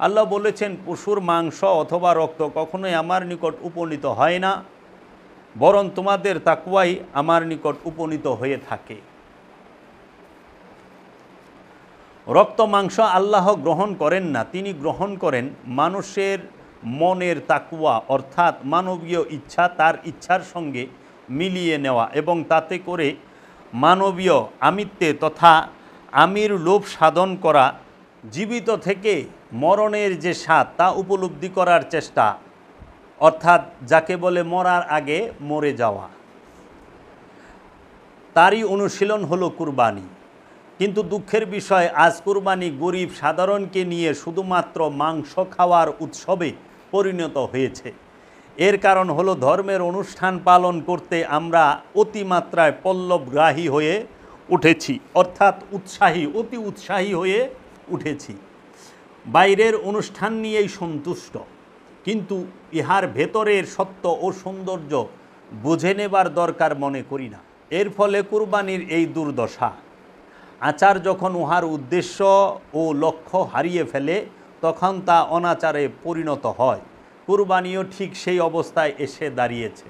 আল্লাহ বলেছেন, পশুর মাংস অথবা রক্ত কখনোই আমার নিকট উপনীত হয় না, বরং তোমাদের তাকওয়াই আমার নিকট উপনীত হয়ে থাকে। রক্ত মাংস আল্লাহ গ্রহণ করেন না, তিনি গ্রহণ করেন মানুষের মনের তাকওয়া, অর্থাৎ মানবীয় ইচ্ছা তার ইচ্ছার সঙ্গে মিলিয়ে নেওয়া এবং তাতে করে মানবীয় আমিত্বে তথা আমির লোভ সাধন করা, জীবিত থেকে মরণের যে স্বাদ তা উপলব্ধি করার চেষ্টা, অর্থাৎ যাকে বলে মরার আগে মরে যাওয়া, তারই অনুশীলন হলো কুরবানি। কিন্তু দুঃখের বিষয়, আজ কুরবানি গরিব সাধারণকে নিয়ে শুধুমাত্র মাংস খাওয়ার উৎসবে পরিণত হয়েছে। এর কারণ হলো ধর্মের অনুষ্ঠান পালন করতে আমরা অতিমাত্রায় পল্লবগ্রাহী হয়ে উঠেছি, অর্থাৎ অতি উৎসাহী হয়ে উঠেছি। বাইরের অনুষ্ঠান নিয়েই সন্তুষ্ট, কিন্তু ইহার ভেতরের সত্য ও সৌন্দর্য বুঝে নেবার দরকার মনে করি না। এর ফলে কুরবানির এই দুর্দশা। আচার যখন উহার উদ্দেশ্য ও লক্ষ্য হারিয়ে ফেলে, তখন তা অনাচারে পরিণত হয়। কুরবানিও ঠিক সেই অবস্থায় এসে দাঁড়িয়েছে।